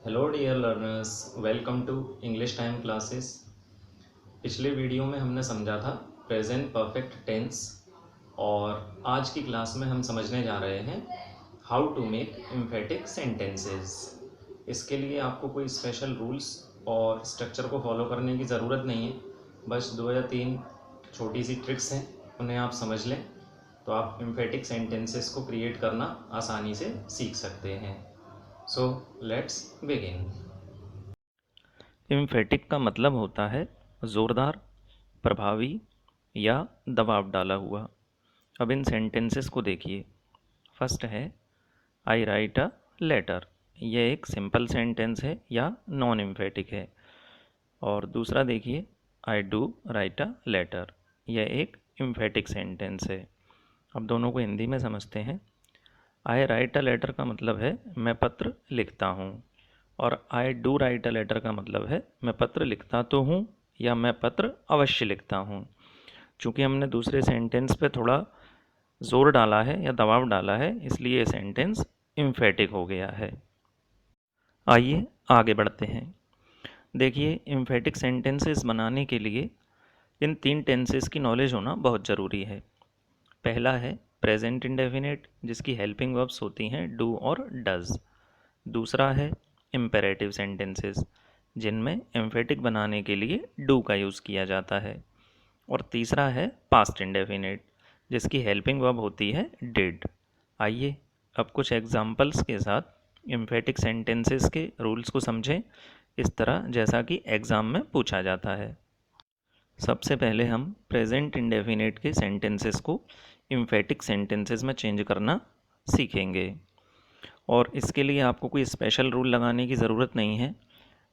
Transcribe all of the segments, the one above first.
Hello dear learners, welcome to English time classes. पिछले video में हमने समझा था प्रेजेंट परफेक्ट टेंस और आज की क्लास में हम समझने जा रहे हैं how to make emphatic sentences. इसके लिए आपको कोई स्पेशल रूल्स और स्ट्रक्चर को फॉलो करने की ज़रूरत नहीं है, बस 2 या 3 छोटी सी ट्रिक्स हैं, उन्हें आप समझ लें तो आप एम्फेटिक सेंटेंसेस को क्रिएट करना आसानी से सीख सकते हैं। So let's begin. एम्फेटिक का मतलब होता है ज़ोरदार, प्रभावी या दबाव डाला हुआ। अब इन सेंटेंसेस को देखिए। फर्स्ट है आई राइट अ लेटर। यह एक सिंपल सेंटेंस है या नॉन एम्फेटिक है। और दूसरा देखिए I do write a letter. यह एक एम्फेटिक सेंटेंस है। अब दोनों को हिंदी में समझते हैं। आई राइट अ लेटर का मतलब है मैं पत्र लिखता हूँ, और I do write a letter का मतलब है मैं पत्र लिखता तो हूँ या मैं पत्र अवश्य लिखता हूँ। चूँकि हमने दूसरे सेंटेंस पे थोड़ा ज़ोर डाला है या दबाव डाला है, इसलिए ये सेंटेंस एम्फेटिक हो गया है। आइए आगे बढ़ते हैं। देखिए, एम्फेटिक सेंटेंसेस बनाने के लिए इन 3 टेंसेस की नॉलेज होना बहुत ज़रूरी है। पहला है प्रेजेंट इंडेफिनिट, जिसकी हेल्पिंग वर्ब्स होती हैं डू और डज। दूसरा है इम्पेरेटिव सेंटेंसेस, जिनमें एम्फेटिक बनाने के लिए डू का यूज़ किया जाता है। और तीसरा है पास्ट इंडेफिनिट, जिसकी हेल्पिंग वर्ब होती है डिड। आइए अब कुछ एग्जाम्पल्स के साथ एम्फेटिक सेंटेंसेस के रूल्स को समझें, इस तरह जैसा कि एग्ज़ाम में पूछा जाता है। सबसे पहले हम प्रेजेंट इंडेफिनिट के सेंटेंसेस को एम्फेटिक सेंटेंसेस में चेंज करना सीखेंगे। और इसके लिए आपको कोई स्पेशल रूल लगाने की ज़रूरत नहीं है,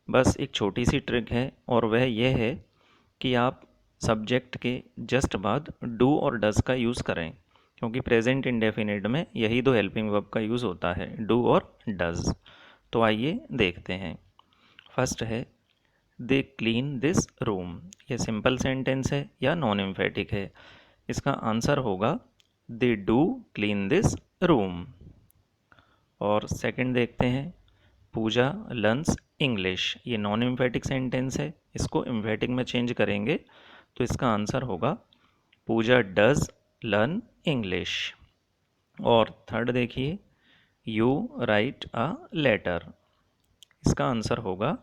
बस एक छोटी सी ट्रिक है, और वह यह है कि आप सब्जेक्ट के जस्ट बाद डू और डज का यूज़ करें, क्योंकि प्रेजेंट इंडेफिनिट में यही दो हेल्पिंग वर्ब का यूज़ होता है, डू और डज। तो आइए देखते हैं। फर्स्ट है दे क्लीन दिस रूम। ये सिंपल सेंटेंस है या नॉन एम्फेटिक है? इसका आंसर होगा they do clean this room. और सेकंड देखते हैं, पूजा लर्न्स इंग्लिश। ये नॉन एम्फेटिक सेंटेंस है, इसको एम्फेटिक में चेंज करेंगे तो इसका आंसर होगा पूजा डज लर्न इंग्लिश। और थर्ड देखिए, यू राइट अ लेटर। इसका आंसर होगा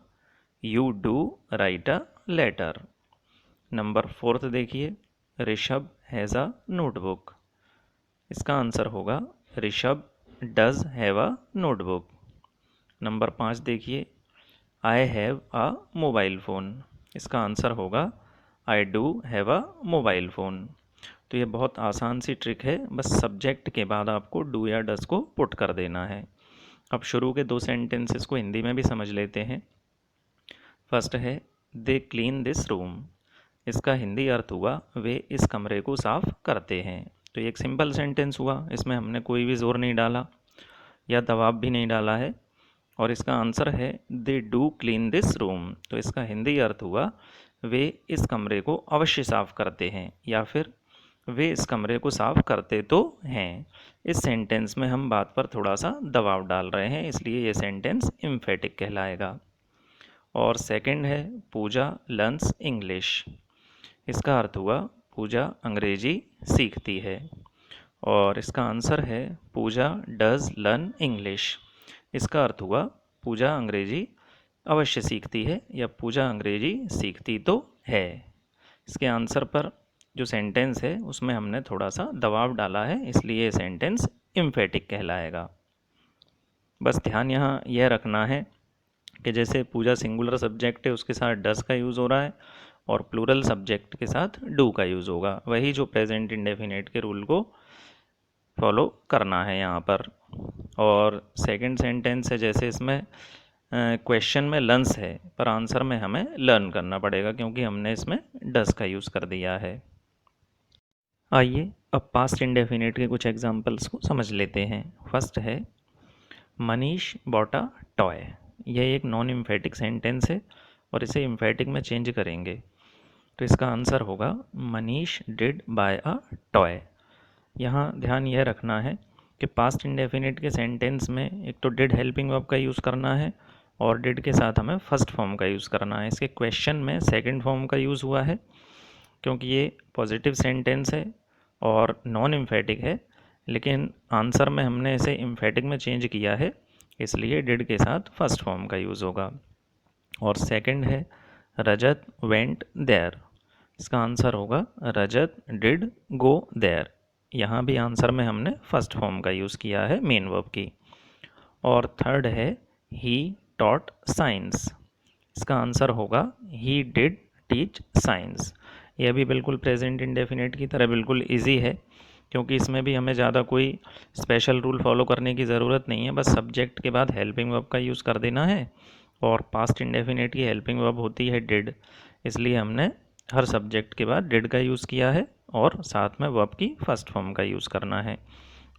you do write a letter. Number fourth देखिए, ऋषभ हैज़ अ नोटबुक। इसका आंसर होगा Rishabh does have a notebook. Number 5 देखिए, I have a mobile phone. इसका आंसर होगा I do have a mobile phone. तो ये बहुत आसान सी ट्रिक है, बस सब्जेक्ट के बाद आपको डू या डज को पुट कर देना है। अब शुरू के 2 सेंटेंसेस को हिंदी में भी समझ लेते हैं। फर्स्ट है दे क्लीन दिस रूम। इसका हिंदी अर्थ हुआ वे इस कमरे को साफ करते हैं। तो ये एक सिंपल सेंटेंस हुआ, इसमें हमने कोई भी जोर नहीं डाला या दबाव भी नहीं डाला है। और इसका आंसर है they do clean this room. तो इसका हिंदी अर्थ हुआ वे इस कमरे को अवश्य साफ करते हैं, या फिर वे इस कमरे को साफ करते तो हैं। इस सेंटेंस में हम बात पर थोड़ा सा दबाव डाल रहे हैं, इसलिए ये सेंटेंस एम्फेटिक कहलाएगा। और सेकंड है पूजा लर्न्स इंग्लिश। इसका अर्थ हुआ पूजा अंग्रेजी सीखती है। और इसका आंसर है पूजा डज लर्न इंग्लिश। इसका अर्थ हुआ पूजा अंग्रेजी अवश्य सीखती है या पूजा अंग्रेजी सीखती तो है। इसके आंसर पर जो सेंटेंस है उसमें हमने थोड़ा सा दबाव डाला है, इसलिए ये सेंटेंस एम्फेटिक कहलाएगा। बस ध्यान यहाँ यह रखना है कि जैसे पूजा सिंगुलर सब्जेक्ट है उसके साथ डज का यूज़ हो रहा है, और प्लूरल सब्जेक्ट के साथ डू का यूज़ होगा, वही जो प्रेजेंट इंडेफिनिट के रूल को फॉलो करना है यहाँ पर। और सेकंड सेंटेंस है, जैसे इसमें क्वेश्चन में लर्न्स है पर आंसर में हमें लर्न करना पड़ेगा, क्योंकि हमने इसमें डज का यूज़ कर दिया है। आइए अब पास्ट इंडेफिनिट के कुछ एग्जांपल्स को समझ लेते हैं। फर्स्ट है मनीष बॉट अ टॉय। यह एक नॉन एम्फेटिक सेंटेंस है और इसे एम्फेटिक में चेंज करेंगे तो इसका आंसर होगा Manish did bye a toy. यहाँ ध्यान यह रखना है कि पास्ट इंडेफिनिट के सेंटेंस में एक तो डिड हेल्पिंग वर्ब का यूज़ करना है, और डिड के साथ हमें फर्स्ट फॉर्म का यूज़ करना है। इसके क्वेश्चन में सेकंड फॉर्म का यूज़ हुआ है क्योंकि ये पॉजिटिव सेंटेंस है और नॉन एम्फेटिक है, लेकिन आंसर में हमने इसे एम्फेटिक में चेंज किया है, इसलिए डिड के साथ फर्स्ट फॉर्म का यूज़ होगा। और सेकंड है रजत वेंट देयर, इसका आंसर होगा रजत डिड गो देयर। यहाँ भी आंसर में हमने फर्स्ट फॉर्म का यूज़ किया है मेन वर्ब की। और थर्ड है ही टॉट साइंस, इसका आंसर होगा ही डिड टीच साइंस। यह भी बिल्कुल प्रेजेंट इंडेफिनिट की तरह बिल्कुल इजी है, क्योंकि इसमें भी हमें ज़्यादा कोई स्पेशल रूल फॉलो करने की ज़रूरत नहीं है। बस सब्जेक्ट के बाद हेल्पिंग वर्ब का यूज़ कर देना है, और पास्ट इंडेफिनिट की हेल्पिंग वर्ब होती है डिड, इसलिए हमने हर सब्जेक्ट के बाद डिड का यूज़ किया है और साथ में वर्ब की फर्स्ट फॉर्म का यूज़ करना है।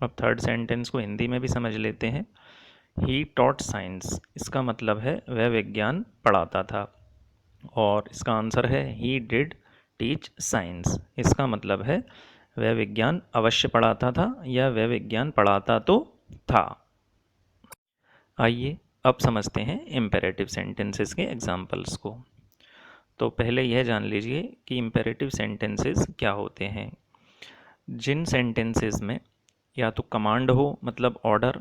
अब थर्ड सेंटेंस को हिंदी में भी समझ लेते हैं। ही टॉट साइंस, इसका मतलब है वह विज्ञान पढ़ाता था, और इसका आंसर है ही डिड टीच साइंस। इसका मतलब है वह विज्ञान अवश्य पढ़ाता था या वह विज्ञान पढ़ाता तो था। आइए अब समझते हैं इम्पेरेटिव सेंटेंसेस के एग्जाम्पल्स को। तो पहले यह जान लीजिए कि इम्पेरेटिव सेंटेंसेस क्या होते हैं। जिन सेंटेंसेस में या तो कमांड हो मतलब ऑर्डर,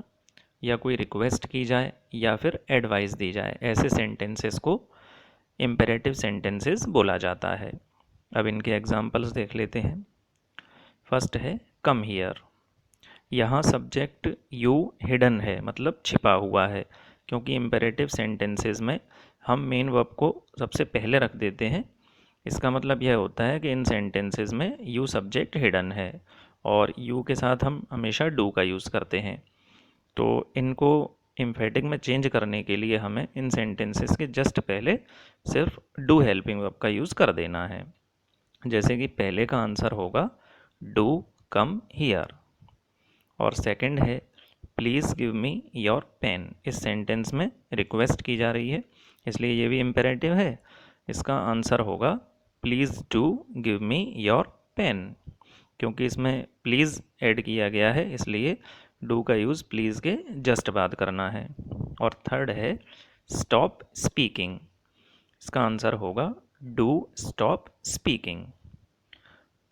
या कोई रिक्वेस्ट की जाए या फिर एडवाइस दी जाए, ऐसे सेंटेंसेस को इम्पेरेटिव सेंटेंसेस बोला जाता है। अब इनके एग्जाम्पल्स देख लेते हैं। फर्स्ट है कम हियर, यहाँ सब्जेक्ट यू हिडन है मतलब छिपा हुआ है, क्योंकि इम्पेरेटिव सेंटेंसेस में हम मेन वर्ब को सबसे पहले रख देते हैं। इसका मतलब यह होता है कि इन सेंटेंसेस में यू सब्जेक्ट हिडन है, और यू के साथ हम हमेशा डू का यूज़ करते हैं। तो इनको एम्फेटिक में चेंज करने के लिए हमें इन सेंटेंसेस के जस्ट पहले सिर्फ डू हेल्पिंग वर्ब का यूज़ कर देना है। जैसे कि पहले का आंसर होगा डू कम हियर। और सेकंड है please give me your pen, इस सेंटेंस में रिक्वेस्ट की जा रही है, इसलिए ये भी इम्पेरेटिव है। इसका आंसर होगा please do give me your pen, क्योंकि इसमें प्लीज़ ऐड किया गया है, इसलिए डू का यूज़ प्लीज़ के जस्ट बाद करना है। और थर्ड है स्टॉप स्पीकिंग, इसका आंसर होगा डू स्टॉप स्पीकिंग।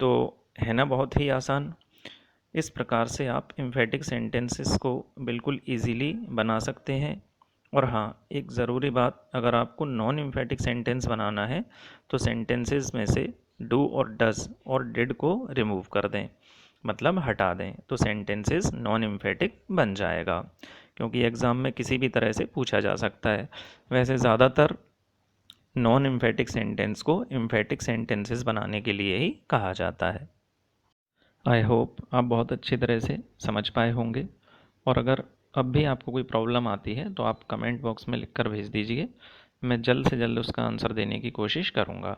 तो है ना बहुत ही आसान। इस प्रकार से आप एम्फेटिक सेंटेंसेस को बिल्कुल इजीली बना सकते हैं। और हाँ, एक ज़रूरी बात, अगर आपको नॉन एम्फेटिक सेंटेंस बनाना है तो सेंटेंसेस में से डू और डज और डिड को रिमूव कर दें, मतलब हटा दें, तो सेंटेंसेस नॉन एम्फेटिक बन जाएगा, क्योंकि एग्ज़ाम में किसी भी तरह से पूछा जा सकता है। वैसे ज़्यादातर नॉन एम्फेटिक सेंटेंस को एम्फेटिक सेंटेंसेस बनाने के लिए ही कहा जाता है। आई होप आप बहुत अच्छी तरह से समझ पाए होंगे, और अगर अब भी आपको कोई प्रॉब्लम आती है तो आप कमेंट बॉक्स में लिखकर भेज दीजिए, मैं जल्द से जल्द उसका आंसर देने की कोशिश करूँगा।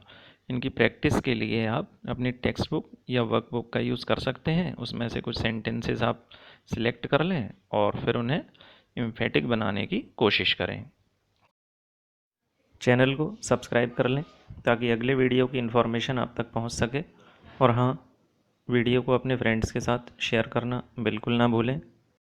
इनकी प्रैक्टिस के लिए आप अपनी टेक्स्ट बुक या वर्कबुक का यूज़ कर सकते हैं, उसमें से कुछ सेंटेंसेस आप सिलेक्ट कर लें और फिर उन्हें एम्फेटिक बनाने की कोशिश करें। चैनल को सब्सक्राइब कर लें ताकि अगले वीडियो की इन्फॉर्मेशन आप तक पहुंच सके। और हाँ, वीडियो को अपने फ्रेंड्स के साथ शेयर करना बिल्कुल ना भूलें।